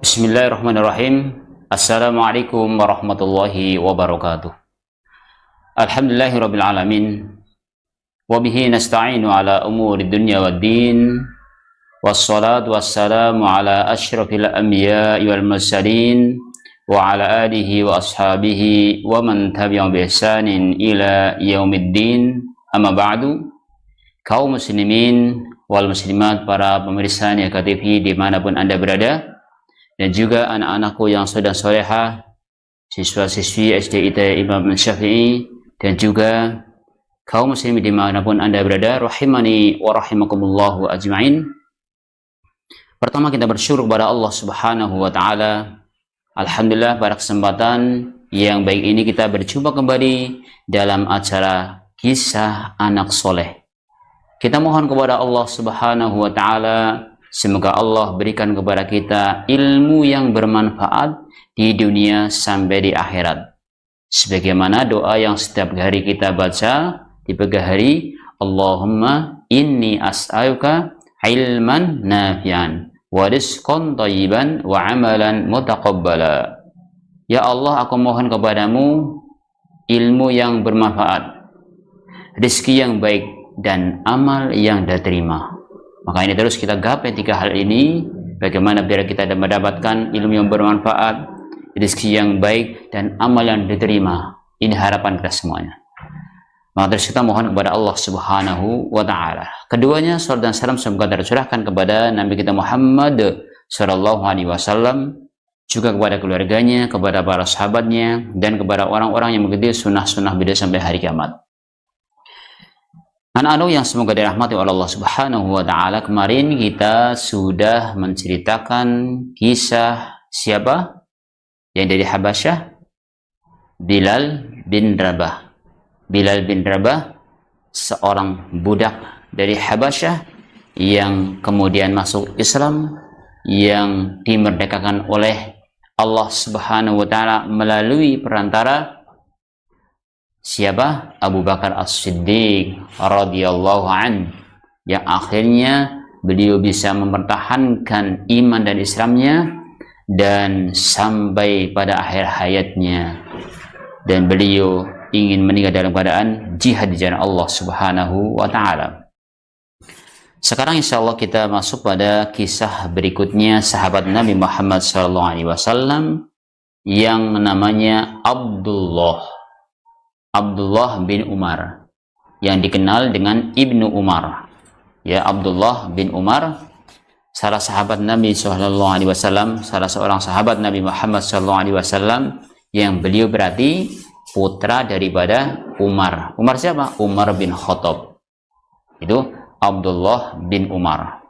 Bismillahirrahmanirrahim. Assalamualaikum warahmatullahi wabarakatuh. Alhamdulillahirabbil alamin. Wa bihi nasta'inu ala umuri dunya waddin. Wassalatu wassalamu ala asyrafil anbiya'i wal mursalin wa ala alihi wa ashabihi wa man tabi'ahum bi ihsanin ila yaumiddin. Amma ba'du. Kaum muslimin wal muslimat, para pemirsa Niaga TV dimanapun Anda berada, dan juga anak-anakku yang sudah soleha, siswa-siswi SD IT Imam Syafi'i, dan juga kaum muslimin dimanapun Anda berada, rahimani wa rahimakumullahu ajma'in. Pertama, kita bersyukur kepada Allah Subhanahu wa Ta'ala. Alhamdulillah, pada kesempatan yang baik ini kita berjumpa kembali dalam acara Kisah Anak Soleh. Kita mohon kepada Allah Subhanahu wa Ta'ala, semoga Allah berikan kepada kita ilmu yang bermanfaat di dunia sampai di akhirat. Sebagaimana doa yang setiap hari kita baca di pagi hari, Allahumma inni as'aluka ilman nafi'an wa rizqan thayyiban wa amalan mutaqabbala. Ya Allah, aku mohon kepadamu ilmu yang bermanfaat, rezeki yang baik, dan amal yang diterima. Maka ini terus kita gapai tiga hal ini, bagaimana biar kita mendapatkan ilmu yang bermanfaat, rezeki yang baik, dan amal yang diterima. Ini harapan kita semuanya. Maka terus kita mohon kepada Allah Subhanahu wa Ta'ala. Keduanya, salam dan salam semoga tercurahkan kepada Nabi kita Muhammad sallallahu alaihi wasallam, juga kepada keluarganya, kepada para sahabatnya, dan kepada orang-orang yang mengikuti sunnah-sunnah beliau sampai hari kiamat. Anak-anak yang semoga dirahmati oleh Allah Subhanahu wa Ta'ala, kemarin kita sudah menceritakan kisah siapa yang dari Habasyah? Bilal bin Rabah. Bilal bin Rabah, seorang budak dari Habasyah yang kemudian masuk Islam, yang dimerdekakan oleh Allah Subhanahu wa Ta'ala melalui perantara siapa? Abu Bakar As-Siddiq radhiyallahu an, yang akhirnya beliau bisa mempertahankan iman dan Islamnya dan sampai pada akhir hayatnya, dan beliau ingin meninggal dalam keadaan jihad di jalan Allah Subhanahu wa Ta'ala. Sekarang insyaallah kita masuk pada kisah berikutnya, sahabat Nabi Muhammad SAW yang namanya Abdullah bin Umar, yang dikenal dengan Ibnu Umar. Ya, Abdullah bin Umar, salah sahabat Nabi SAW, salah seorang sahabat Nabi Muhammad SAW, yang beliau berarti putra daripada Umar. Umar siapa? Umar bin Khattab. Itu Abdullah bin Umar,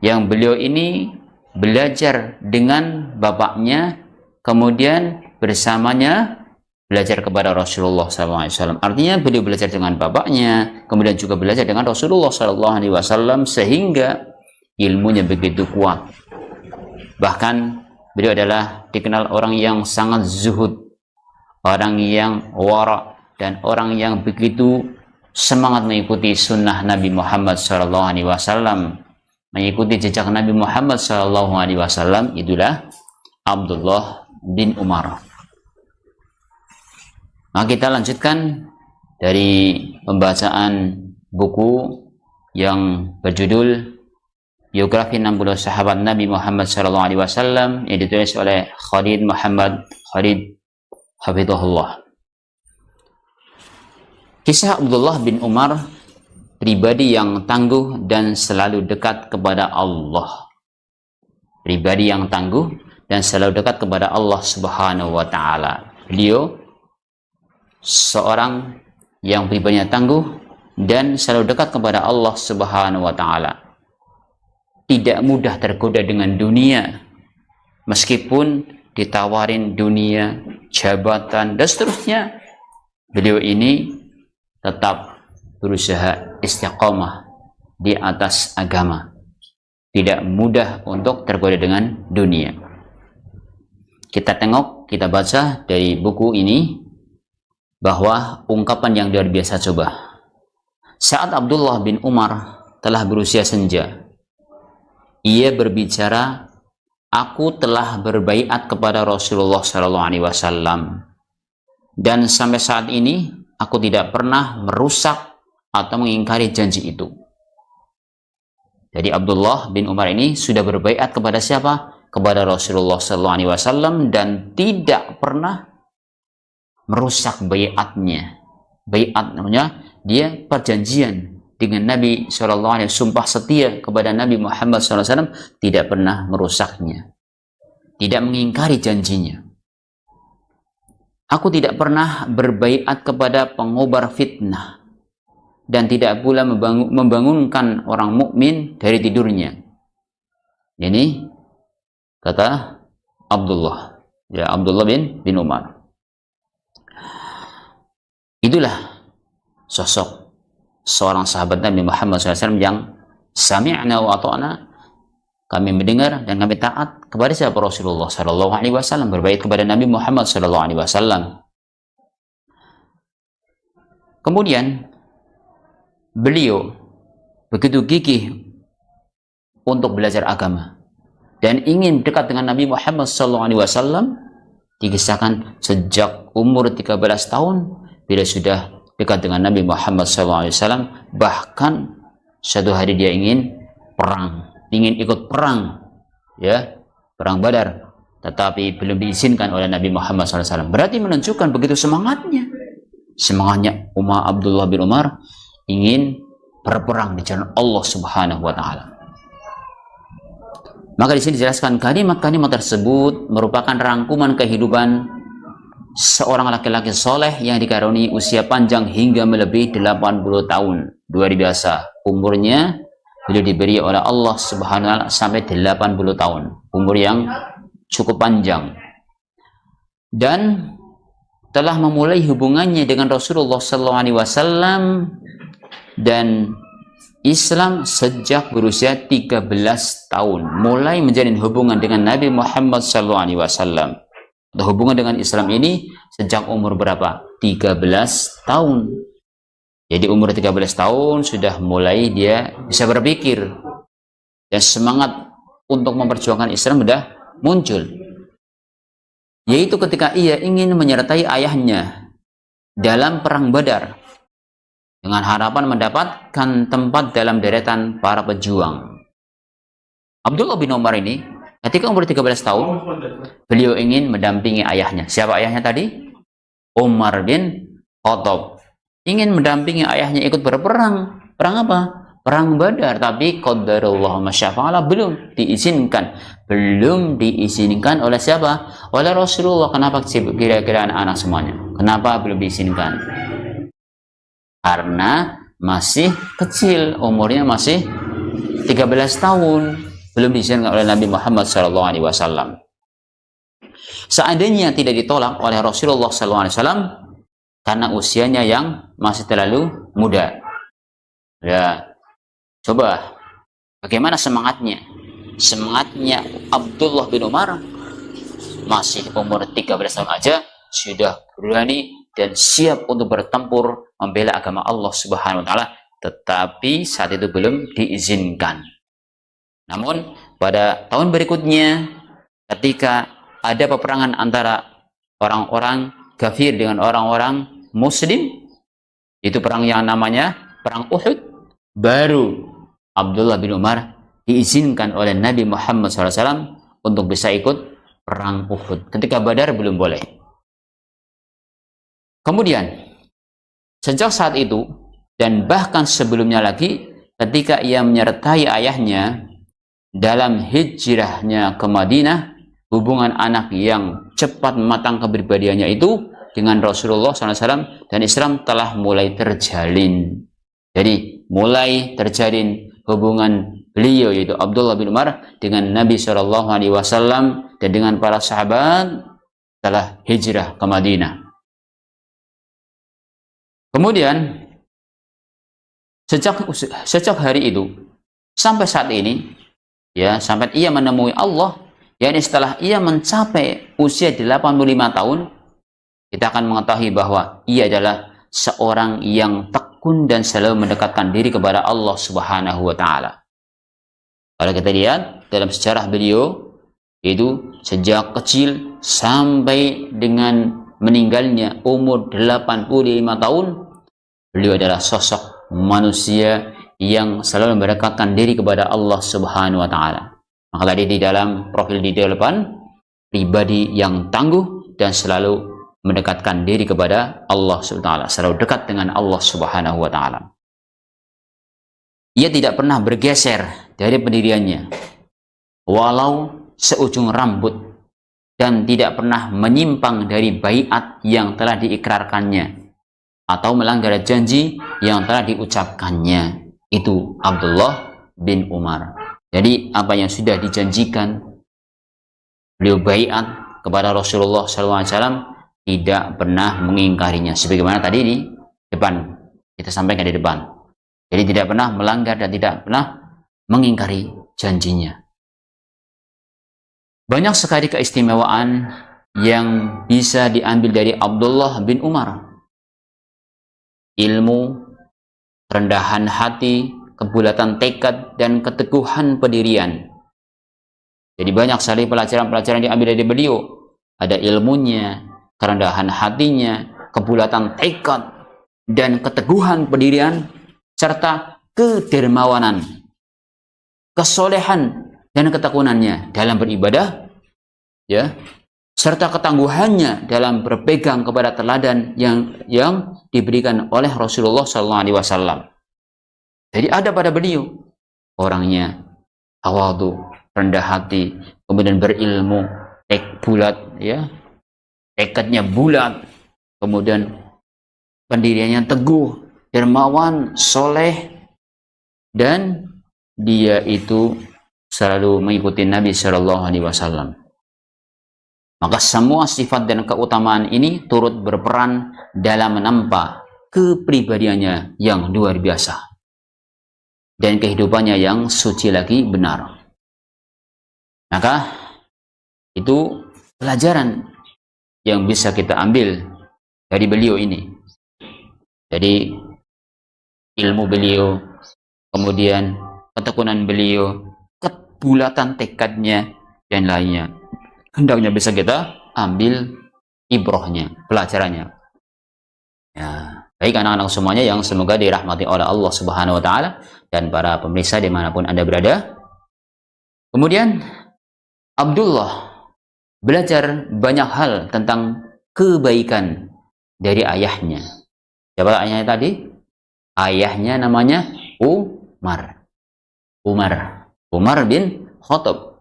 yang beliau ini belajar dengan bapaknya, kemudian bersamanya belajar kepada Rasulullah SAW. Artinya beliau belajar dengan bapaknya, kemudian juga belajar dengan Rasulullah SAW, sehingga ilmunya begitu kuat. Bahkan beliau adalah dikenal orang yang sangat zuhud, orang yang wara, dan orang yang begitu semangat mengikuti sunnah Nabi Muhammad SAW, mengikuti jejak Nabi Muhammad SAW. Itulah Abdullah bin Umar. Nah, kita lanjutkan dari pembacaan buku yang berjudul Biografi 60 Sahabat Nabi Muhammad SAW, yang ditulis oleh Khalid Muhammad Khalid Hafizahullah. Kisah Abdullah bin Umar, pribadi yang tangguh dan selalu dekat kepada Allah. Pribadi yang tangguh dan selalu dekat kepada Allah Subhanahu wa Ta'ala. Beliau seorang yang pribadinya tangguh dan selalu dekat kepada Allah Subhanahu wa Ta'ala. Tidak mudah tergoda dengan dunia, meskipun ditawarin dunia, jabatan, dan seterusnya. Beliau ini tetap berusaha istiqamah di atas agama. Tidak mudah untuk tergoda dengan dunia. Kita tengok, kita baca dari buku ini, bahwa ungkapan yang luar biasa coba. Saat Abdullah bin Umar telah berusia senja, ia berbicara aku telah berbaiat kepada Rasulullah Shallallahu Alaihi Wasallam dan sampai saat ini aku tidak pernah merusak atau mengingkari janji itu. Jadi Abdullah bin Umar ini sudah berbaiat kepada siapa? Kepada Rasulullah Shallallahu Alaihi Wasallam dan tidak pernah merusak baiatnya. Baiat namanya dia perjanjian dengan Nabi Shallallahu Alaihi Wasallam, sumpah setia kepada Nabi Muhammad SAW, tidak pernah merusaknya, tidak mengingkari janjinya. Aku tidak pernah berbaiat kepada pengobar fitnah dan tidak pula membangunkan orang mukmin dari tidurnya. Ini kata Abdullah, ya Abdullah bin Umar. Itulah sosok seorang sahabat Nabi Muhammad SAW yang sami'na wa ata'na, kami mendengar dan kami taat kepada siapa? Rasulullah Sallallahu Alaihi Wasallam, berbait kepada Nabi Muhammad Sallallahu Alaihi Wasallam. Kemudian beliau begitu gigih untuk belajar agama dan ingin dekat dengan Nabi Muhammad Sallallahu Alaihi Wasallam. Dikisahkan sejak umur 13 tahun bila sudah dekat dengan Nabi Muhammad SAW, bahkan suatu hari dia ingin ikut perang, ya, perang Badar, tetapi belum diizinkan oleh Nabi Muhammad SAW. Berarti menunjukkan begitu semangatnya Abdullah bin Umar ingin berperang di jalan Allah Subhanahu Wa Taala. Maka di sini dijelaskan kalimat-kalimat tersebut merupakan rangkuman kehidupan seorang laki-laki soleh yang dikaruniai usia panjang hingga melebihi 80 tahun. Luar biasa. Umurnya beliau diberi oleh Allah Subhanahu wa Ta'ala sampai 80 tahun. Umur yang cukup panjang. Dan telah memulai hubungannya dengan Rasulullah SAW dan Islam sejak berusia 13 tahun. Mulai menjalin hubungan dengan Nabi Muhammad SAW. Hubungan dengan Islam ini sejak umur berapa? 13 tahun. Jadi umur 13 tahun sudah mulai dia bisa berpikir dan semangat untuk memperjuangkan Islam sudah muncul. Yaitu ketika ia ingin menyertai ayahnya dalam perang Badar dengan harapan mendapatkan tempat dalam deretan para pejuang. Abdullah bin Umar ini ketika umur 13 tahun, beliau ingin mendampingi ayahnya. Siapa ayahnya tadi? Umar bin Khattab. Ingin mendampingi ayahnya ikut berperang. Perang apa? Perang Badar. Tapi qadarullah masyafa'ala belum diizinkan. Belum diizinkan oleh siapa? Oleh Rasulullah. Kenapa kira-kira anak-anak semuanya? Kenapa belum diizinkan? Karena masih kecil. Umurnya masih 13 tahun. Belum diizinkan oleh Nabi Muhammad SAW. Seandainya tidak ditolak oleh Rasulullah SAW karena usianya yang masih terlalu muda. Ya, coba bagaimana semangatnya? Semangatnya Abdullah bin Umar masih umur 13 tahun aja sudah berani dan siap untuk bertempur membela agama Allah Subhanahu wa Ta'ala, tetapi saat itu belum diizinkan. Namun pada tahun berikutnya ketika ada peperangan antara orang-orang kafir dengan orang-orang muslim, itu perang yang namanya perang Uhud, baru Abdullah bin Umar diizinkan oleh Nabi Muhammad SAW untuk bisa ikut perang Uhud. Ketika Badar belum boleh. Kemudian sejak saat itu dan bahkan sebelumnya lagi, ketika ia menyertai ayahnya dalam hijrahnya ke Madinah, hubungan anak yang cepat matang kepribadiannya itu dengan Rasulullah SAW dan Islam telah mulai terjalin. Jadi mulai terjalin hubungan beliau yaitu Abdullah bin Umar dengan Nabi SAW dan dengan para sahabat telah hijrah ke Madinah. Kemudian sejak hari itu sampai saat ini, ya, sampai ia menemui Allah, yakni setelah ia mencapai usia 85 tahun, kita akan mengetahui bahwa ia adalah seorang yang tekun dan selalu mendekatkan diri kepada Allah Subhanahu wa Ta'ala. Kalau kita lihat dalam sejarah beliau, Itu sejak kecil sampai dengan meninggalnya umur 85 tahun, beliau adalah sosok manusia yang selalu mendekatkan diri kepada Allah Subhanahu wa taala. Maka tadi di dalam profil di depan, pribadi yang tangguh dan selalu mendekatkan diri kepada Allah Subhanahu wa taala, selalu dekat dengan Allah Subhanahu wa taala. Ia tidak pernah bergeser dari pendiriannya, walau seujung rambut, dan tidak pernah menyimpang dari baiat yang telah diikrarkannya atau melanggar janji yang telah diucapkannya. Itu Abdullah bin Umar. Jadi apa yang sudah dijanjikan, beliau baiat kepada Rasulullah SAW, tidak pernah mengingkarinya. Sebagaimana tadi di depan kita sampaikan di depan. Jadi tidak pernah melanggar dan tidak pernah mengingkari janjinya. Banyak sekali keistimewaan yang bisa diambil dari Abdullah bin Umar. Ilmu, kerendahan hati, kebulatan tekad, dan keteguhan pendirian. Jadi banyak sekali pelajaran-pelajaran yang diambil dari beliau. Ada ilmunya, kerendahan hatinya, kebulatan tekad, dan keteguhan pendirian, serta kedermawanan, kesolehan, dan ketekunannya dalam beribadah, ya, serta ketangguhannya dalam berpegang kepada teladan yang diberikan oleh Rasulullah SAW. Jadi ada pada beliau orangnya tawadhu, rendah hati, kemudian berilmu, bulat, ya, tekadnya bulat, kemudian pendiriannya teguh, dermawan, soleh, dan dia itu selalu mengikuti Nabi Shallallahu Alaihi Wasallam. Maka semua sifat dan keutamaan ini turut berperan dalam menampa kepribadiannya yang luar biasa dan kehidupannya yang suci lagi benar. Maka itu pelajaran yang bisa kita ambil dari beliau ini. Jadi ilmu beliau, kemudian ketekunan beliau, kebulatan tekadnya, dan lainnya, hendaknya bisa kita ambil ibrohnya, pelajarannya. Ya, baik anak-anak semuanya yang semoga dirahmati oleh Allah Subhanahu wa taala dan para pemirsa dimanapun Anda berada. Kemudian Abdullah belajar banyak hal tentang kebaikan dari ayahnya. Siapa ayahnya tadi? Ayahnya namanya Umar bin Khattab.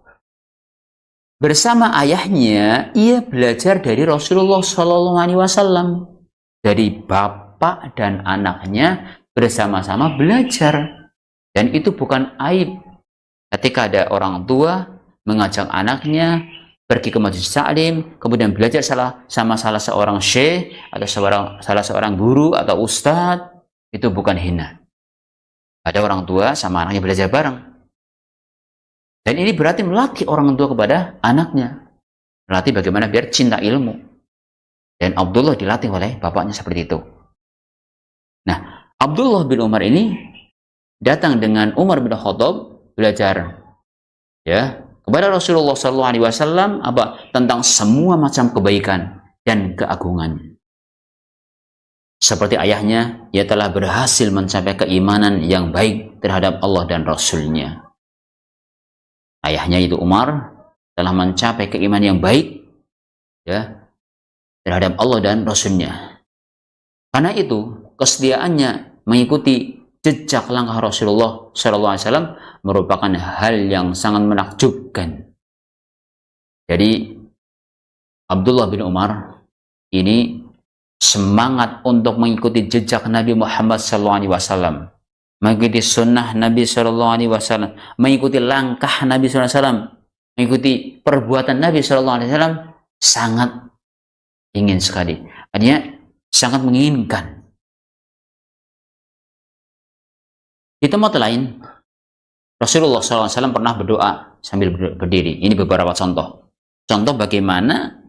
Bersama ayahnya, ia belajar dari Rasulullah SAW. Dari bapak dan anaknya bersama-sama belajar. Dan itu bukan aib. Ketika ada orang tua mengajak anaknya pergi ke Masjid Sa'lim, kemudian belajar sama salah seorang syekh atau salah seorang guru atau ustadz, itu bukan hina. Ada orang tua sama anaknya belajar bareng. Dan ini berarti melatih orang tua kepada anaknya. Melatih bagaimana biar cinta ilmu. Dan Abdullah dilatih oleh bapaknya seperti itu. Nah, Abdullah bin Umar ini datang dengan Umar bin Khattab belajar, ya, kepada Rasulullah SAW tentang semua macam kebaikan dan keagungan. Seperti ayahnya, ia telah berhasil mencapai keimanan yang baik terhadap Allah dan Rasulnya. Ayahnya itu Umar telah mencapai keimanan yang baik, ya, terhadap Allah dan Rasulnya. Karena itu kesetiaannya mengikuti jejak langkah Rasulullah SAW merupakan hal yang sangat menakjubkan. Jadi Abdullah bin Umar ini semangat untuk mengikuti jejak Nabi Muhammad SAW, mengikuti sunnah Nabi SAW, mengikuti langkah Nabi SAW, mengikuti perbuatan Nabi SAW, sangat ingin sekali. Artinya sangat menginginkan. Di tempat lain, Rasulullah SAW pernah berdoa sambil berdiri. Ini beberapa contoh. Contoh bagaimana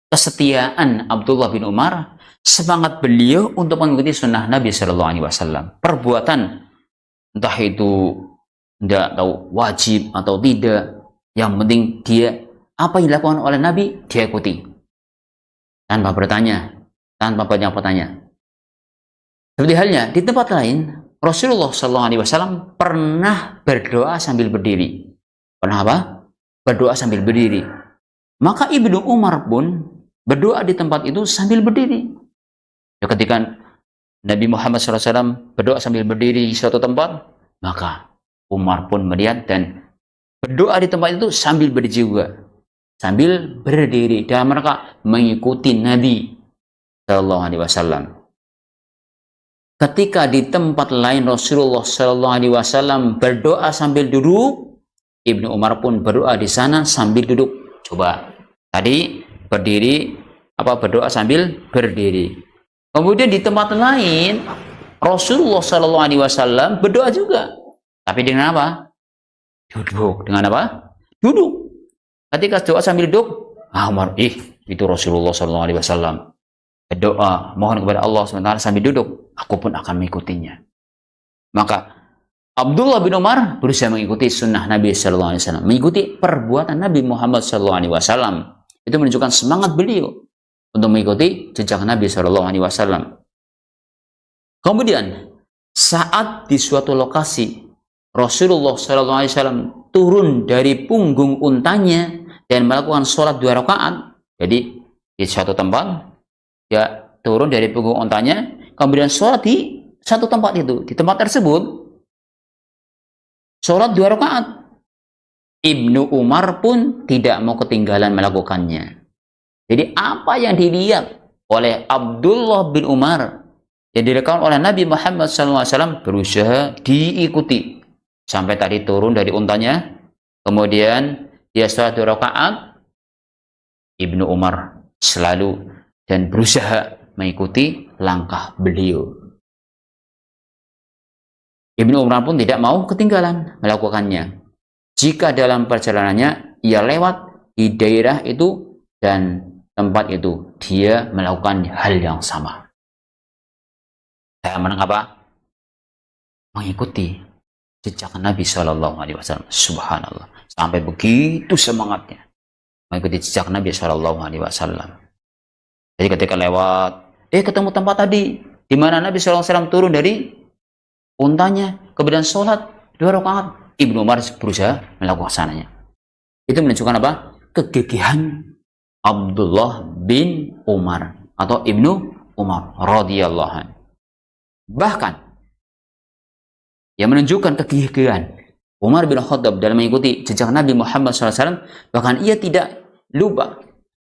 kesetiaan Abdullah bin Umar, semangat beliau untuk mengikuti sunnah Nabi SAW. Perbuatan, entah itu tidak tahu wajib atau tidak, Yang penting dia, apa yang dilakukan oleh Nabi, dia ikuti. Tanpa bertanya, tanpa banyak bertanya. Seperti halnya di tempat lain, Rasulullah SAW pernah berdoa sambil berdiri. Pernah apa? Berdoa sambil berdiri. Maka Ibnu Umar pun berdoa di tempat itu sambil berdiri. Ya, ketika Nabi Muhammad SAW berdoa sambil berdiri di suatu tempat, maka Umar pun melihat dan berdoa di tempat itu sambil berdiri juga. Sambil berdiri. Dan mereka mengikuti Nabi SAW. Ketika di tempat lain Rasulullah SAW berdoa sambil duduk, Ibnu Umar pun berdoa di sana sambil duduk. Coba, tadi berdiri, berdoa sambil berdiri. Kemudian di tempat lain Rasulullah SAW berdoa juga, tapi dengan apa? Duduk. Dengan apa? Duduk. Ketika doa sambil duduk, Umar, itu Rasulullah SAW berdoa, mohon kepada Allah SWT sambil duduk, aku pun akan mengikutinya. Maka Abdullah bin Umar berusaha mengikuti sunnah Nabi SAW, mengikuti perbuatan Nabi Muhammad SAW. Itu menunjukkan semangat beliau untuk mengikuti jejak Nabi SAW. Kemudian saat di suatu lokasi Rasulullah SAW turun dari punggung untanya dan melakukan sholat 2 rakaat. Jadi di suatu tempat dia turun dari punggung untanya, kemudian sholat di satu tempat itu. Di tempat tersebut sholat 2 rakaat. Ibnu Umar pun tidak mau ketinggalan melakukannya. Jadi apa yang dilihat oleh Abdullah bin Umar yang direkam oleh Nabi Muhammad SAW berusaha diikuti. Sampai tadi turun dari untanya, kemudian dia sholat 2 rakaat. Ibnu Umar selalu dan berusaha mengikuti langkah beliau. Ibnu Umar pun tidak mau ketinggalan melakukannya. Jika dalam perjalanannya ia lewat di daerah itu dan tempat itu, dia melakukan hal yang sama. Saya apa? Mengikuti jejak Nabi SAW. Subhanallah. Sampai begitu semangatnya mengikuti jejak Nabi SAW. Jadi ketika lewat, ketemu tempat tadi di mana Nabi SAW turun dari untanya, kemudian sholat 2 rakaat. Ibnu Umar berusaha melakukan sananya. Itu menunjukkan apa? Kegigihan Abdullah bin Umar atau Ibnu Umar radhiyallahu anhu. Bahkan yang menunjukkan kegigihan Umar bin Khattab dalam mengikuti jejak Nabi Muhammad SAW, bahkan ia tidak lupa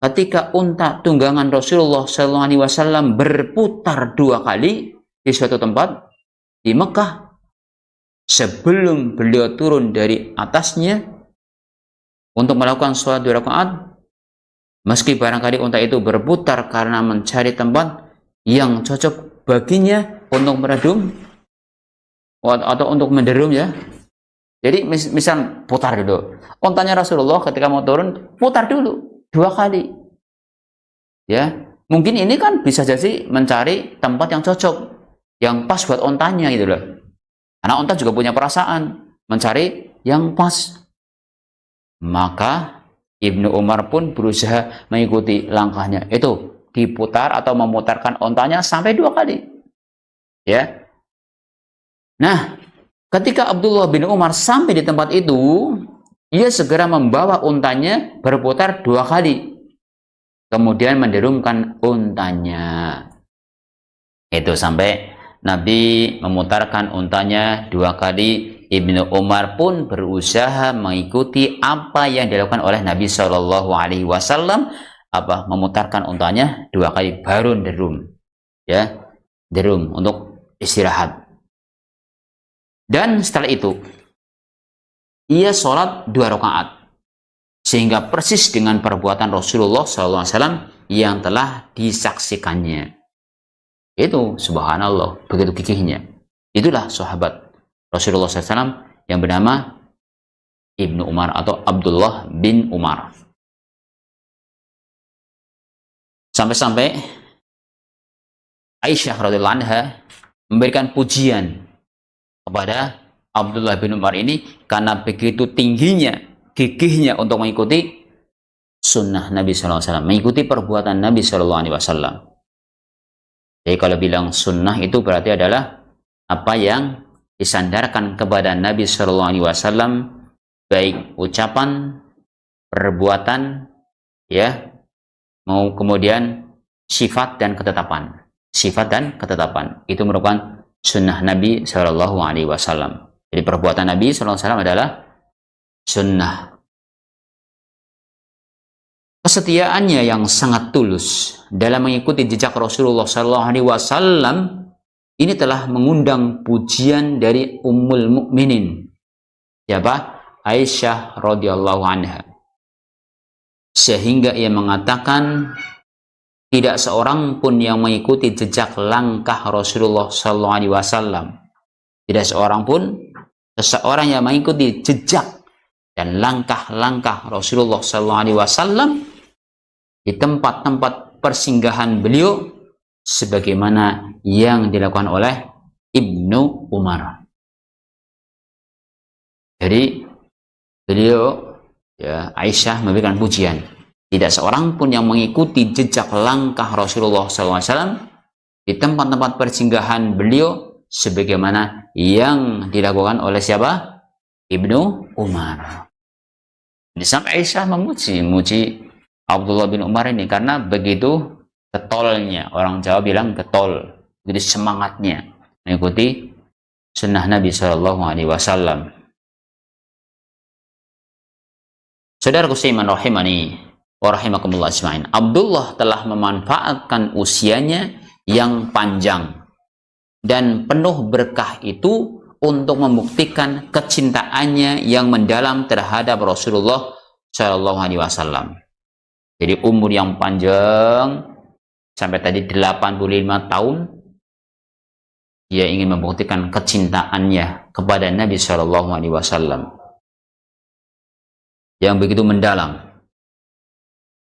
ketika unta tunggangan Rasulullah SAW berputar 2 kali di suatu tempat di Mekah, sebelum beliau turun dari atasnya untuk melakukan sholat 2 rakaat, meski barangkali unta itu berputar karena mencari tempat yang cocok baginya untuk meredum atau untuk menderum, ya. Jadi misal putar dulu, untanya Rasulullah ketika mau turun putar dulu 2 kali, ya. Mungkin ini kan bisa jadi mencari tempat yang cocok, yang pas buat untanya gitu loh. Karena unta juga punya perasaan, mencari yang pas. Maka Ibnu Umar pun berusaha mengikuti langkahnya. Itu diputar atau memutarkan untanya sampai 2 kali, ya. Nah, ketika Abdullah bin Umar sampai di tempat itu, ia segera membawa untanya berputar 2 kali. Kemudian menderumkan untanya. Itu sampai Nabi memutarkan untanya 2 kali. Ibnu Umar pun berusaha mengikuti apa yang dilakukan oleh Nabi SAW. Memutarkan untanya 2 kali baru derum, ya, derum untuk istirahat. Dan setelah itu ia sholat 2 rakaat, sehingga persis dengan perbuatan Rasulullah SAW yang telah disaksikannya. Itu subhanallah, begitu gigihnya. Itulah sahabat Rasulullah SAW yang bernama Ibnu Umar atau Abdullah bin Umar. Sampai-sampai Aisyah radhiyallahu anha memberikan pujian kepada Abdullah bin Umar ini karena begitu tingginya gigihnya untuk mengikuti sunnah Nabi SAW, mengikuti perbuatan Nabi SAW. Jadi kalau bilang sunnah itu berarti adalah apa yang disandarkan kepada Nabi SAW, baik ucapan, perbuatan, ya, mau kemudian sifat dan ketetapan. Sifat dan ketetapan itu merupakan sunnah Nabi SAW. Jadi perbuatan Nabi SAW adalah sunnah. Kesetiaannya yang sangat tulus dalam mengikuti jejak Rasulullah SAW ini telah mengundang pujian dari Ummul Mukminin, siapa? Aisyah radhiyallahu anha, sehingga ia mengatakan tidak seorang pun yang mengikuti jejak langkah Rasulullah SAW, tidak seorang pun seseorang yang mengikuti jejak dan langkah-langkah Rasulullah SAW di tempat-tempat persinggahan beliau sebagaimana yang dilakukan oleh Ibnu Umar. Jadi beliau, ya, Aisyah memberikan pujian, tidak seorang pun yang mengikuti jejak langkah Rasulullah SAW di tempat-tempat persinggahan beliau sebagaimana yang dilakukan oleh siapa? Ibnu Umar. Di samping Aisyah memuji Abdullah bin Umar ini karena begitu getolnya, orang Jawa bilang getol, jadi semangatnya mengikuti sunnah Nabi SAW. Saudaraku seiman rahimani wa rahimakumullah ajmain, Abdullah telah memanfaatkan usianya yang panjang dan penuh berkah itu untuk membuktikan kecintaannya yang mendalam terhadap Rasulullah SAW. Jadi umur yang panjang sampai tadi 85 tahun, dia ingin membuktikan kecintaannya kepada Nabi SAW yang begitu mendalam,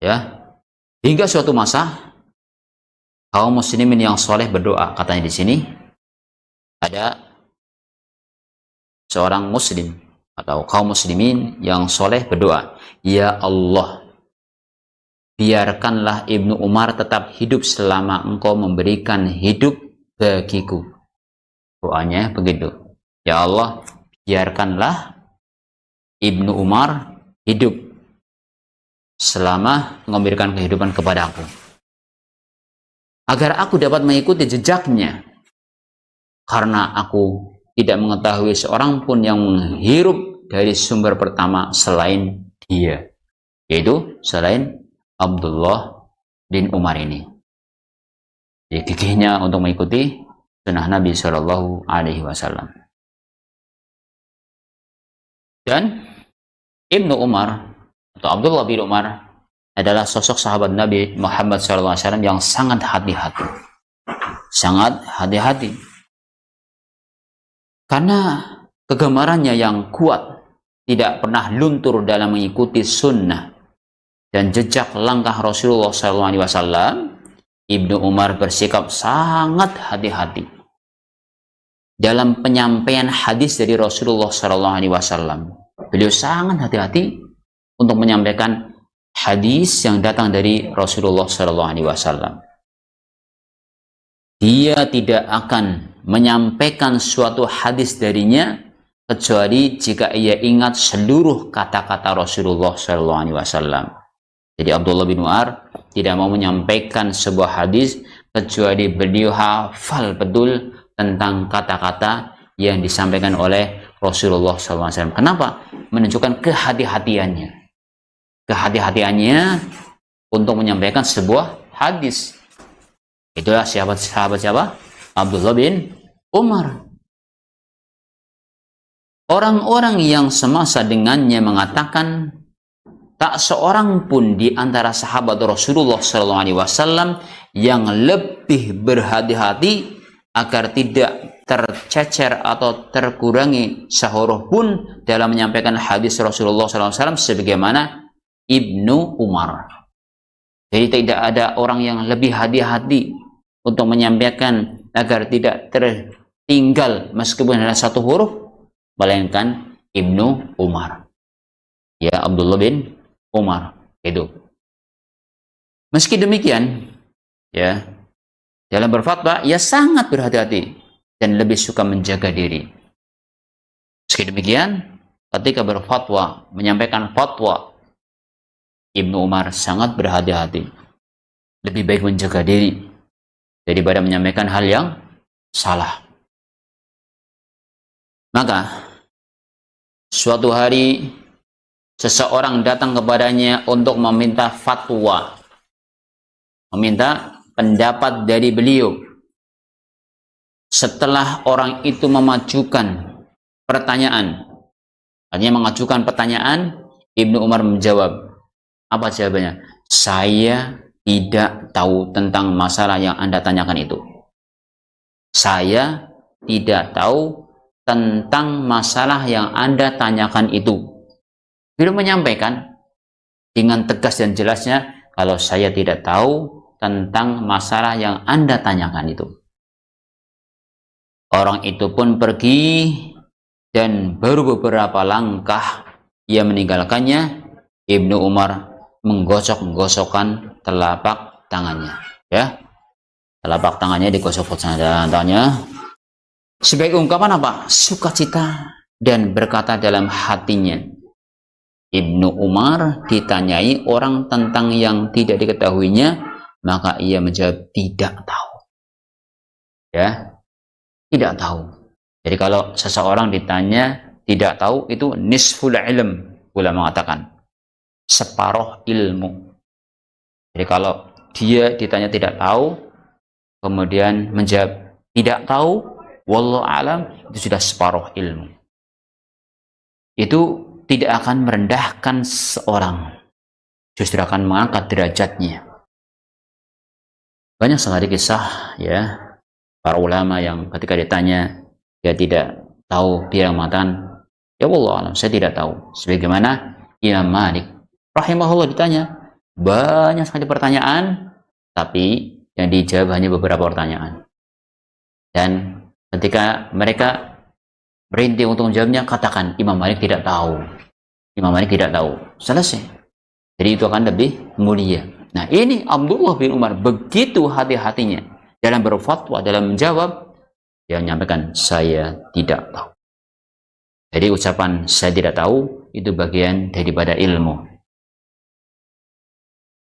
ya, hingga suatu masa kaum muslimin yang soleh berdoa. Katanya di sini ada seorang muslim atau kaum muslimin yang soleh berdoa, ya Allah, biarkanlah Ibnu Umar tetap hidup selama engkau memberikan hidup bagiku. Doanya begitu, ya Allah, biarkanlah Ibnu Umar hidup selama memberikan kehidupan kepadaku, agar aku dapat mengikuti jejaknya, karena aku tidak mengetahui seorang pun yang menghirup dari sumber pertama selain dia, yaitu selain Abdullah bin Umar ini. Jadi gigihnya untuk mengikuti sunnah Nabi SAW. Dan Ibnu Umar atau Abdullah bin Umar adalah sosok sahabat Nabi Muhammad SAW yang sangat hati-hati. Sangat hati-hati. Karena kegemarannya yang kuat, tidak pernah luntur dalam mengikuti sunnah dan jejak langkah Rasulullah SAW, Ibnu Umar bersikap sangat hati-hati dalam penyampaian hadis dari Rasulullah SAW. Beliau sangat hati-hati untuk menyampaikan hadis yang datang dari Rasulullah SAW. Dia tidak akan menyampaikan suatu hadis darinya kecuali jika ia ingat seluruh kata-kata Rasulullah SAW. Jadi Abdullah bin Umar tidak mau menyampaikan sebuah hadis kecuali beliau hafal betul tentang kata-kata yang disampaikan oleh Rasulullah SAW. Kenapa? Menunjukkan kehati-hatiannya. Kehati-hatiannya untuk menyampaikan sebuah hadis. Itulah sahabat siapa? Abdullah bin Umar. Orang-orang yang semasa dengannya mengatakan, tak seorang pun di antara sahabat Rasulullah SAW yang lebih berhati-hati agar tidak tercecer atau terkurangi sehuruf pun dalam menyampaikan hadis Rasulullah SAW sebagaimana Ibnu Umar. Jadi tidak ada orang yang lebih hati-hati untuk menyampaikan agar tidak tertinggal meskipun hanya satu huruf, melainkan Ibnu Umar. ya Abdullah bin Umar itu. Meski demikian, ya, dalam berfatwa ia sangat berhati-hati dan lebih suka menjaga diri. Meski demikian, ketika berfatwa, menyampaikan fatwa, Ibnu Umar sangat berhati-hati. Lebih baik menjaga diri daripada menyampaikan hal yang salah. Maka suatu hari seseorang datang kepadanya untuk meminta fatwa, meminta pendapat dari beliau. Setelah orang itu memajukan pertanyaan, artinya mengajukan pertanyaan, Ibnu Umar menjawab. Apa jawabannya? Saya tidak tahu tentang masalah yang Anda tanyakan itu. Saya tidak tahu tentang masalah yang Anda tanyakan itu. Beliau menyampaikan dengan tegas dan jelasnya, kalau saya tidak tahu tentang masalah yang Anda tanyakan itu. Orang itu pun pergi dan baru beberapa langkah ia meninggalkannya, Ibnu Umar menggosok-gosokkan telapak tangannya, ya. Telapak tangannya digosok-gosok tangannya sebagai ungkapan apa? Sukacita, dan berkata dalam hatinya, Ibnu Umar ditanyai orang tentang yang tidak diketahuinya, maka ia menjawab tidak tahu. Ya, tidak tahu. Jadi kalau seseorang ditanya tidak tahu, itu nisful ilm, ulama mengatakan separuh ilmu. Jadi kalau dia ditanya tidak tahu, kemudian menjawab tidak tahu, wallahu alam, itu sudah separuh ilmu. Itu tidak akan merendahkan seorang, justru akan mengangkat derajatnya. Banyak sekali kisah, ya, para ulama yang ketika ditanya dia tidak tahu, dia mengatakan ya wallahu alam, saya tidak tahu. Sebagaimana Imam Malik rahimahullah ditanya banyak sekali pertanyaan, tapi yang dijawab hanya beberapa pertanyaan. Dan ketika mereka berhenti untuk menjawabnya, katakan Imam Malik tidak tahu. Imam Malik tidak tahu. Selesai. Jadi itu akan lebih mulia. Nah, ini Abdullah bin Umar begitu hati-hatinya dalam berfatwa, dalam menjawab, dia menyampaikan saya tidak tahu. Jadi ucapan saya tidak tahu itu bagian daripada ilmu.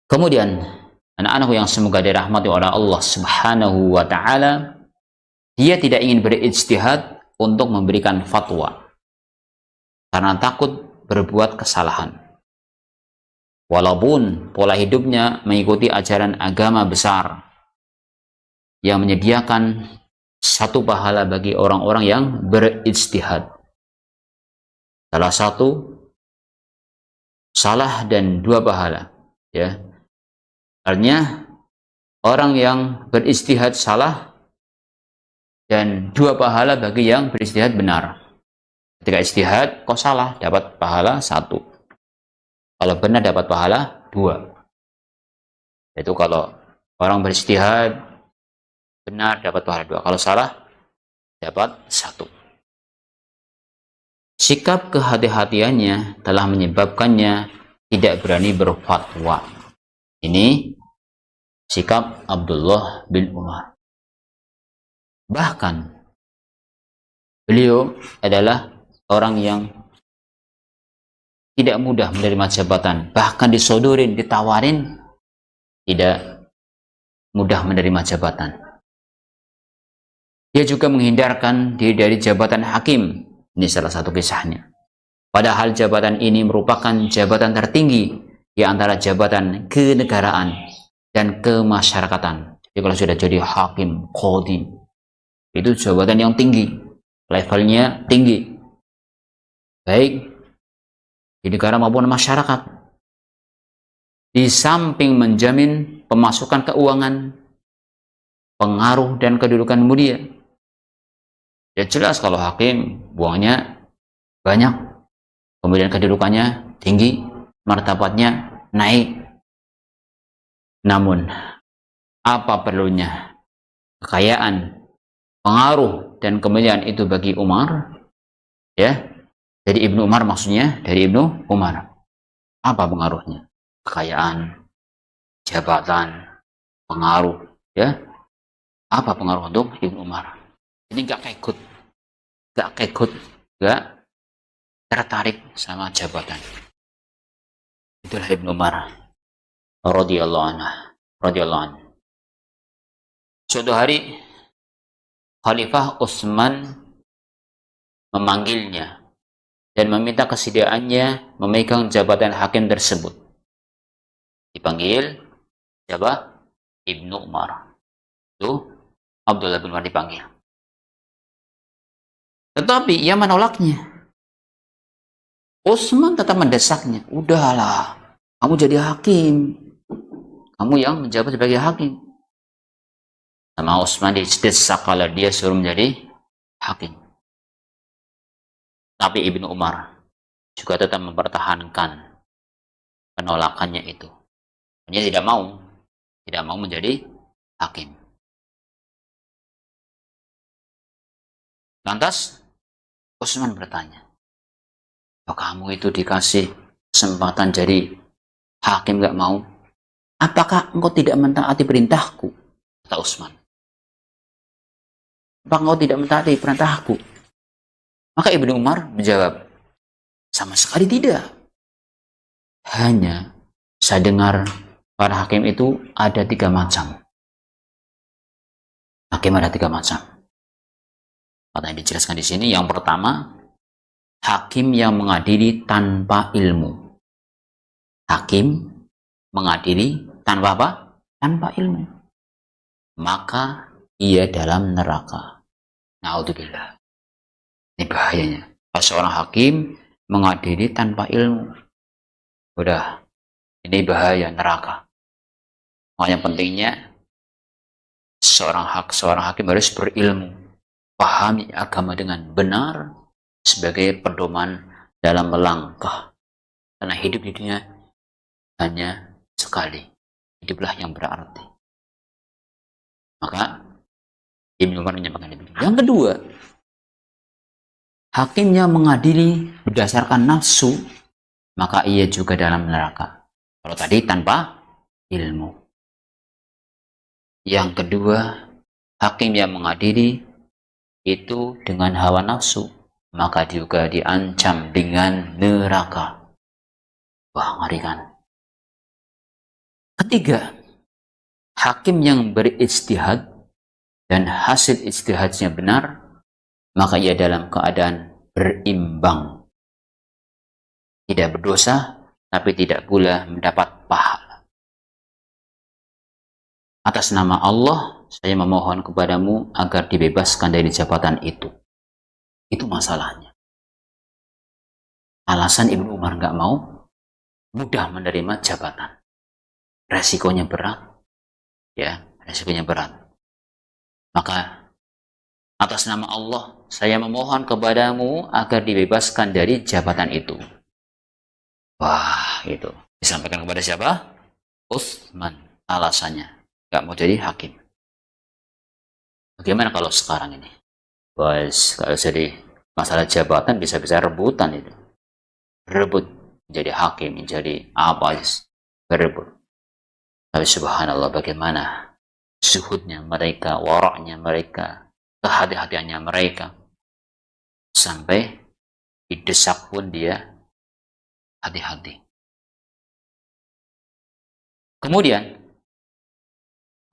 Kemudian anak-anakku yang semoga dirahmati oleh Allah Subhanahu wa taala, dia tidak ingin berijtihad untuk memberikan fatwa karena takut berbuat kesalahan. Walaupun pola hidupnya mengikuti ajaran agama besar yang menyediakan satu pahala bagi orang-orang yang berijtihad. Salah satu salah dan dua pahala, ya. Artinya orang yang berijtihad salah dan dua pahala bagi yang berijtihad benar. Ketika ijtihad kok salah, dapat pahala satu. Kalau benar dapat pahala dua. Itu kalau orang berijtihad benar dapat pahala dua. Kalau salah dapat satu. Sikap kehati-hatiannya telah menyebabkannya tidak berani berfatwa. Ini sikap Abdullah bin Umar. Bahkan beliau adalah orang yang tidak mudah menerima jabatan. Bahkan disodorin, ditawarin, tidak mudah menerima jabatan. Dia juga menghindarkan diri dari jabatan hakim. Ini salah satu kisahnya. Padahal jabatan ini merupakan jabatan tertinggi di antara jabatan kenegaraan dan kemasyarakatan. Jadi kalau sudah jadi hakim, qadhi, itu jabatan yang tinggi, levelnya tinggi, baik di negara maupun masyarakat. Di samping menjamin pemasukan keuangan, pengaruh dan kedudukan mulia. Ya jelas kalau hakim uangnya banyak, kemudian kedudukannya tinggi, martabatnya naik. Namun apa perlunya kekayaan, pengaruh dan kemuliaan itu bagi Umar? Ya, dari Ibnu Umar, maksudnya dari Ibnu Umar. Apa pengaruhnya? Kekayaan, jabatan, pengaruh, ya. Apa pengaruh untuk Ibnu Umar? Ini nggak kekut, nggak tertarik sama jabatan. Itulah Ibnu Umar radhiyallahu anhu. Suatu hari Khalifah Utsman memanggilnya dan meminta kesediaannya memegang jabatan hakim tersebut. Dipanggil siapa? Ibnu Umar. Itu Abdullah bin Umar dipanggil. Tetapi ia menolaknya. Utsman tetap mendesaknya. Udahlah, kamu jadi hakim. Kamu yang menjabat sebagai hakim. Sama Utsman didesak kalau dia suruh menjadi hakim. Tapi Ibnu Umar juga tetap mempertahankan penolakannya itu. Dia tidak mau menjadi hakim. Lantas Utsman bertanya, "Oh, kamu itu dikasih kesempatan jadi hakim gak mau? Apakah engkau tidak mentaati perintahku?" Kata Utsman. "Apakah engkau tidak mentaati perintahku?" Maka Ibnu Umar menjawab, "Sama sekali tidak. Hanya saya dengar para hakim itu ada 3 macam. Hakim ada 3 macam. Kata yang dijelaskan di sini, yang pertama, hakim yang mengadili tanpa ilmu. Hakim mengadili tanpa apa? Tanpa ilmu. Maka ia dalam neraka. Naudzubillah. Ini bahayanya. Kalau seorang hakim mengadili tanpa ilmu, udah, ini bahaya, neraka. Makanya pentingnya seorang hakim harus berilmu, pahami agama dengan benar sebagai pedoman dalam melangkah. Karena hidup di dunia hanya sekali. Hiduplah yang berarti. Maka Ibnu Umar menyampaikan itu. Yang kedua, hakim yang mengadili berdasarkan nafsu, maka ia juga dalam neraka. Kalau tadi tanpa ilmu. Yang kedua, hakim yang mengadili itu dengan hawa nafsu, maka juga diancam dengan neraka. Wah, ngeri kan? Ketiga, hakim yang berijtihad dan hasil ijtihadnya benar, maka ia dalam keadaan berimbang. Tidak berdosa, tapi tidak pula mendapat pahala. Atas nama Allah, saya memohon kepadamu agar dibebaskan dari jabatan itu. Itu masalahnya. Alasan Ibnu Umar nggak mau mudah menerima jabatan. Resikonya berat. Ya, resikonya berat. Maka atas nama Allah, saya memohon kepadamu agar dibebaskan dari jabatan itu. Wah, itu disampaikan kepada siapa? Utsman. Alasannya gak mau jadi hakim. Bagaimana kalau sekarang ini? Bos, kalau jadi masalah jabatan bisa-bisa rebutan itu. Rebut menjadi hakim, menjadi apa? Berebut. Tapi subhanallah, bagaimana zuhudnya mereka, waraknya mereka, kehati-hatiannya mereka. Sampai didesak pun dia hati-hati. Kemudian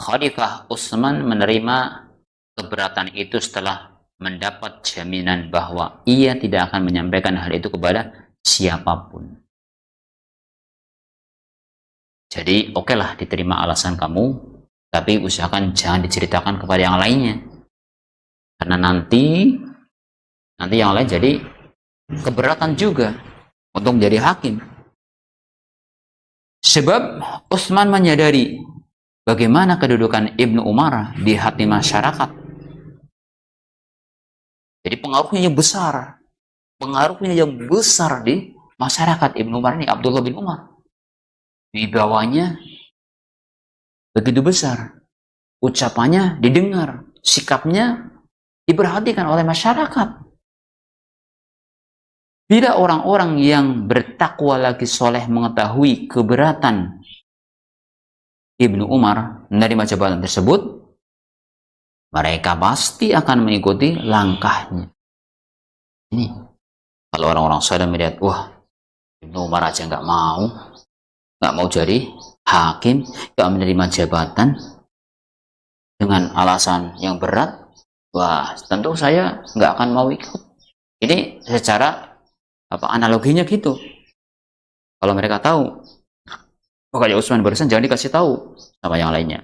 Khalifah Utsman menerima keberatan itu setelah mendapat jaminan bahwa ia tidak akan menyampaikan hal itu kepada siapapun. Jadi oke lah, diterima alasan kamu, tapi usahakan jangan diceritakan kepada yang lainnya. Karena nanti yang lain jadi keberatan juga untuk menjadi hakim. Sebab Utsman menyadari bagaimana kedudukan Ibnu Umar di hati masyarakat. Jadi pengaruhnya yang besar. Pengaruhnya yang besar di masyarakat. Ibnu Umar ini, Abdullah bin Umar. Wibawanya begitu besar. Ucapannya didengar. Sikapnya diperhatikan oleh masyarakat. Bila orang-orang yang bertakwa lagi soleh mengetahui keberatan Ibnu Umar menerima jabatan tersebut, mereka pasti akan mengikuti langkahnya. Ini kalau orang-orang soleh melihat, wah, Ibnu Umar aja nggak mau jadi hakim, nggak menerima jabatan dengan alasan yang berat, wah, tentu saya nggak akan mau ikut. Ini secara analoginya gitu. Kalau mereka tahu, pokoknya Utsman barusan jangan dikasih tahu sama yang lainnya.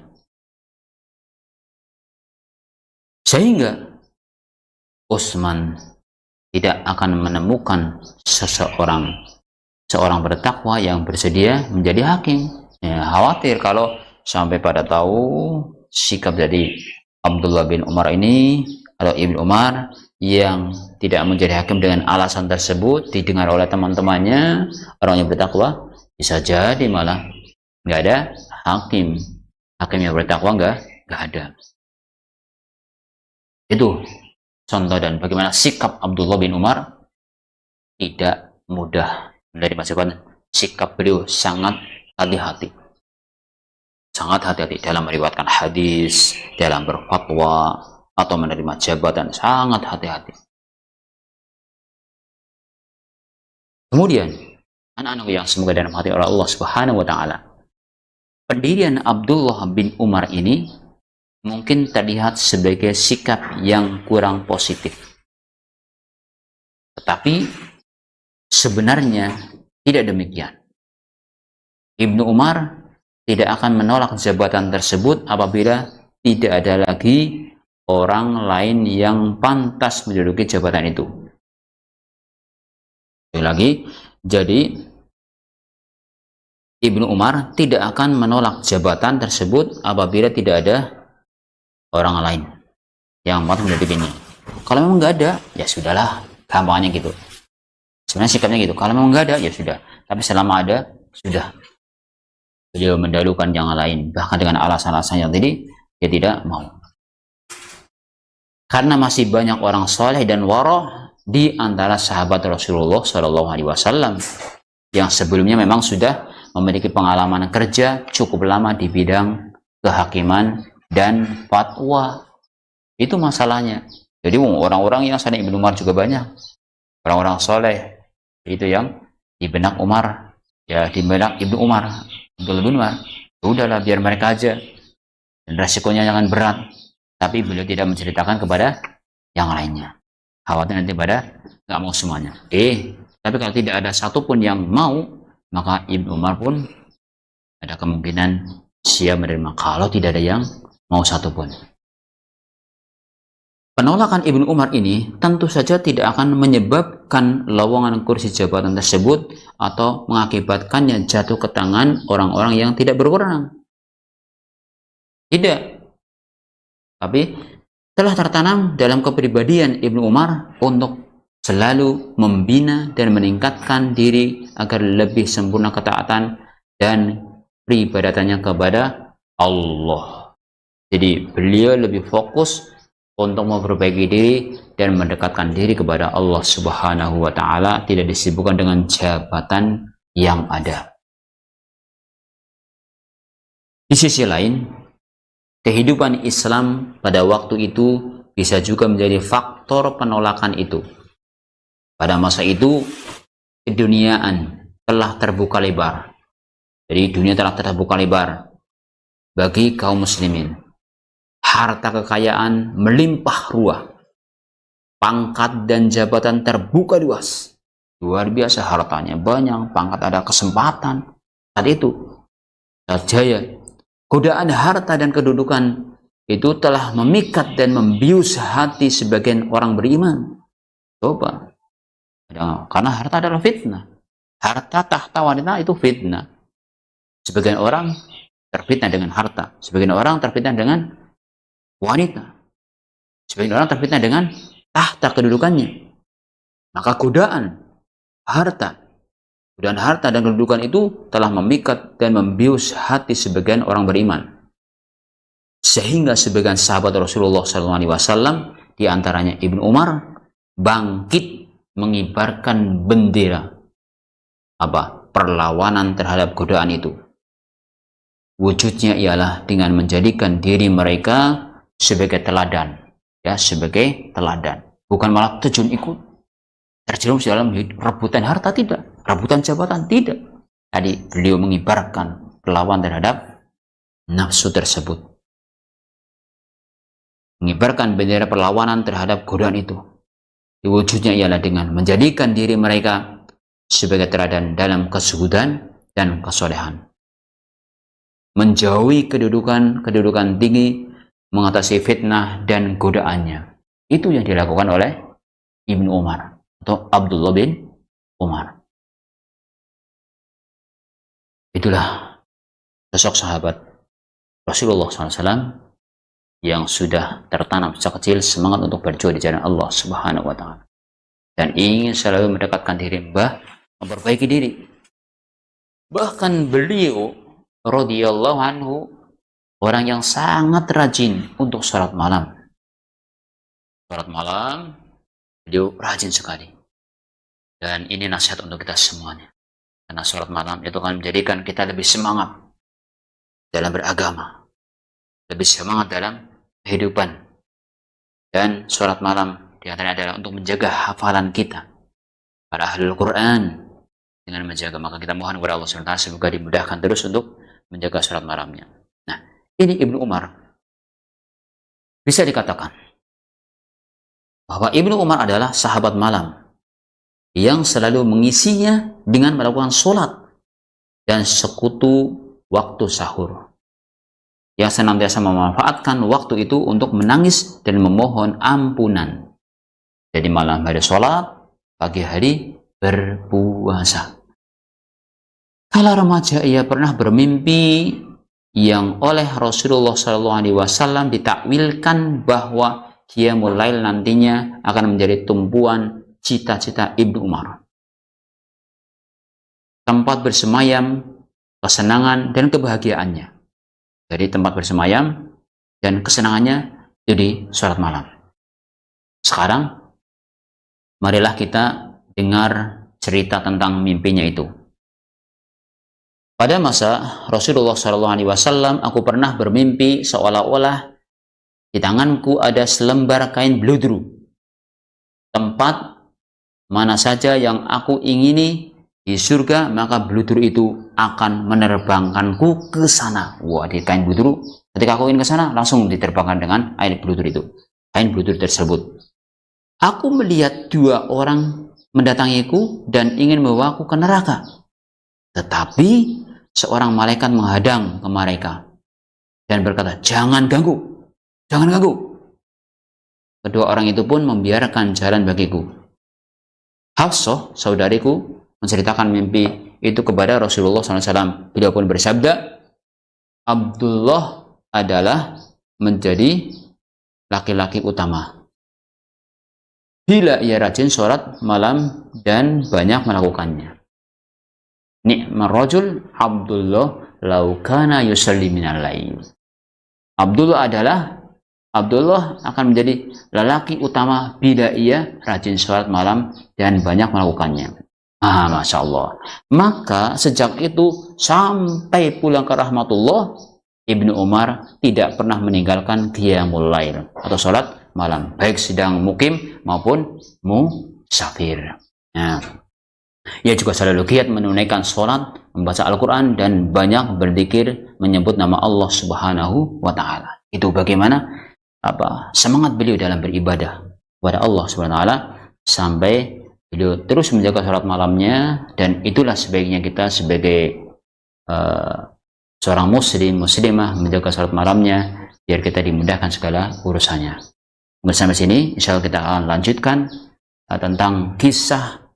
Sehingga Utsman tidak akan menemukan seorang bertakwa yang bersedia menjadi hakim. Ya, khawatir kalau sampai pada tahu sikap dari Abdullah bin Umar ini atau Ibnu Umar yang tidak menjadi hakim dengan alasan tersebut didengar oleh teman-temannya, orang yang bertakwa, bisa jadi malah nggak ada hakim yang bertakwa nggak ada. Itu contoh dan bagaimana sikap Abdullah bin Umar tidak mudah menerima jabatan. Sikap beliau sangat hati-hati dalam meriwayatkan hadis, dalam berfatwa atau menerima jabatan, sangat hati-hati. Kemudian anak-anak yang semoga dirahmati oleh Allah Subhanahu wa taala, pendirian Abdullah bin Umar ini mungkin terlihat sebagai sikap yang kurang positif. Tetapi sebenarnya tidak demikian. Ibnu Umar tidak akan menolak jabatan tersebut apabila tidak ada lagi orang lain yang pantas menduduki jabatan itu. Sekali lagi, jadi Ibnu Umar tidak akan menolak jabatan tersebut apabila tidak ada orang lain yang pantas mendudukinya. Kalau memang nggak ada, ya sudahlah, gampangnya gitu. Sebenarnya sikapnya gitu. Kalau memang nggak ada, ya sudah. Tapi selama ada, sudah. Beliau mendahulukan yang lain, bahkan dengan alasan-alasan yang tadi, dia tidak mau. Karena masih banyak orang soleh dan waro di antara sahabat Rasulullah SAW yang sebelumnya memang sudah memiliki pengalaman kerja cukup lama di bidang kehakiman dan fatwa. Itu masalahnya. Jadi orang-orang yang sana Ibnu Umar juga banyak. Orang-orang soleh itu yang di benak Umar, ya di benak Ibnu Umar, Abdullah bin Umar. Udahlah, biar mereka aja. Dan resikonya jangan berat. Tapi beliau tidak menceritakan kepada yang lainnya. Khawatir nanti pada nggak mau semuanya. Tapi kalau tidak ada satupun yang mau, maka Ibnu Umar pun ada kemungkinan siap menerima. Kalau tidak ada yang mau satupun. Penolakan Ibnu Umar ini tentu saja tidak akan menyebabkan lowongan kursi jabatan tersebut atau mengakibatkannya jatuh ke tangan orang-orang yang tidak berwenang. Tidak. Tapi telah tertanam dalam kepribadian Ibnu Umar untuk selalu membina dan meningkatkan diri agar lebih sempurna ketaatan dan peribadatannya kepada Allah. Jadi beliau lebih fokus untuk memperbaiki diri dan mendekatkan diri kepada Allah Subhanahu wa taala, tidak disibukkan dengan jabatan yang ada. Di sisi lain, kehidupan Islam pada waktu itu bisa juga menjadi faktor penolakan itu. Pada masa itu, keduniaan telah terbuka lebar. Jadi dunia telah terbuka lebar bagi kaum muslimin. Harta kekayaan melimpah ruah. Pangkat dan jabatan terbuka luas. Luar biasa hartanya, banyak, pangkat ada, kesempatan. Saat itu, saat jaya, godaan harta dan kedudukan itu telah memikat dan membius hati sebagian orang beriman. Coba. Karena harta adalah fitnah. Harta tahta wanita itu fitnah. Sebagian orang terfitnah dengan harta. Sebagian orang terfitnah dengan wanita. Sebagian orang terfitnah dengan tahta kedudukannya. Maka godaan harta dan kedudukan itu telah memikat dan membius hati sebagian orang beriman. Sehingga sebagian sahabat Rasulullah SAW, di antaranya Ibnu Umar, bangkit mengibarkan bendera perlawanan terhadap godaan itu. Wujudnya ialah dengan menjadikan diri mereka sebagai teladan, ya, sebagai teladan, bukan malah terjun ikut terjerumus dalam rebutan harta, tidak, rebutan jabatan, tidak. Tadi beliau mengibarkan perlawanan terhadap nafsu tersebut, mengibarkan bendera perlawanan terhadap godaan itu. Wujudnya ialah dengan menjadikan diri mereka sebagai teladan dalam kesuhudan dan kesolehan, menjauhi kedudukan tinggi, mengatasi fitnah dan godaannya. Itu yang dilakukan oleh Ibnu Umar atau Abdullah bin Umar. Itulah sosok sahabat Rasulullah SAW yang sudah tertanam sejak kecil semangat untuk berjuang di jalan Allah Subhanahu wa Ta'ala, dan ingin selalu mendekatkan diri, memperbaiki diri. Bahkan beliau radhiyallahu anhu orang yang sangat rajin untuk sholat malam. Sholat malam beliau rajin sekali, dan ini nasihat untuk kita semuanya, karena sholat malam itu akan menjadikan kita lebih semangat dalam beragama, lebih semangat dalam kehidupan. Dan sholat malam diantaranya adalah untuk menjaga hafalan kita, para ahlul Quran, dengan menjaga. Maka kita mohon kepada Allah SWT semoga dimudahkan terus untuk menjaga sholat malamnya. Nah, ini Ibnu Umar. Bisa dikatakan bahwa Ibnu Umar adalah sahabat malam yang selalu mengisinya dengan melakukan sholat dan sekutu waktu sahur, yang senantiasa memanfaatkan waktu itu untuk menangis dan memohon ampunan. Jadi malam hari sholat, pagi hari berpuasa. Kala remaja ia pernah bermimpi yang oleh Rasulullah SAW ditakwilkan bahwa Qiyamul Lail nantinya akan menjadi tumpuan cita-cita Ibnu Umar, tempat bersemayam kesenangan dan kebahagiaannya. Jadi tempat bersemayam dan kesenangannya itu di sholat malam. Sekarang marilah kita dengar cerita tentang mimpinya itu. Pada masa Rasulullah SAW, aku pernah bermimpi seolah-olah di tanganku ada selembar kain bludru. Tempat mana saja yang aku ingini di surga, maka bludru itu akan menerbangkanku ke sana. Wah, di kain bludru, ketika aku ingin ke sana, langsung diterbangkan dengan air bludru itu, kain bludru tersebut. Aku melihat dua orang mendatangiku dan ingin membawaku ke neraka. Tetapi seorang malaikat menghadang ke mereka dan berkata, jangan ganggu, jangan ganggu. Kedua orang itu pun membiarkan jalan bagiku. Hafsah, saudariku, menceritakan mimpi itu kepada Rasulullah SAW. Beliau pun bersabda, Abdullah adalah menjadi laki-laki utama bila ia rajin sholat malam dan banyak melakukannya. Ni'mar rajul Abdullah law kana yusalli minal lail. Abdullah akan menjadi lelaki utama bila ia rajin sholat malam dan banyak melakukannya. Masya Allah. Maka sejak itu sampai pulang ke rahmatullah, Ibnu Umar tidak pernah meninggalkan Qiyamul Lail atau sholat malam, baik sedang mukim maupun musafir. Nah, ia juga selalu giat menunaikan sholat, membaca Al-Quran, dan banyak berzikir menyebut nama Allah Subhanahu wa Ta'ala. Itu bagaimana semangat beliau dalam beribadah kepada Allah Subhanahu wa Ta'ala sampai beliau terus menjaga sholat malamnya. Dan itulah sebaiknya kita sebagai seorang muslimah menjaga sholat malamnya, biar kita dimudahkan segala urusannya. Sampai sini insya Allah kita akan lanjutkan tentang kisah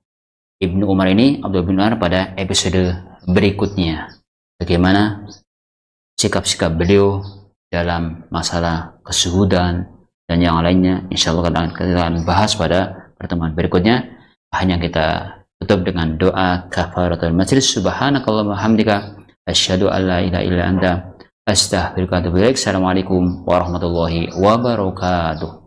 Ibnu Umar ini, Abdullah bin Umar, pada episode berikutnya. Bagaimana sikap-sikap beliau dalam masalah kesuhudan dan yang lainnya, insya Allah kita akan bahas pada pertemuan berikutnya. Hanya kita tutup dengan doa kafaratul majlis. Subhanakallahumma hamdika asyhadu an la ilaha illa anta astaghfiruka wa atubu ilaik. Assalamualaikum warahmatullahi wabarakatuh.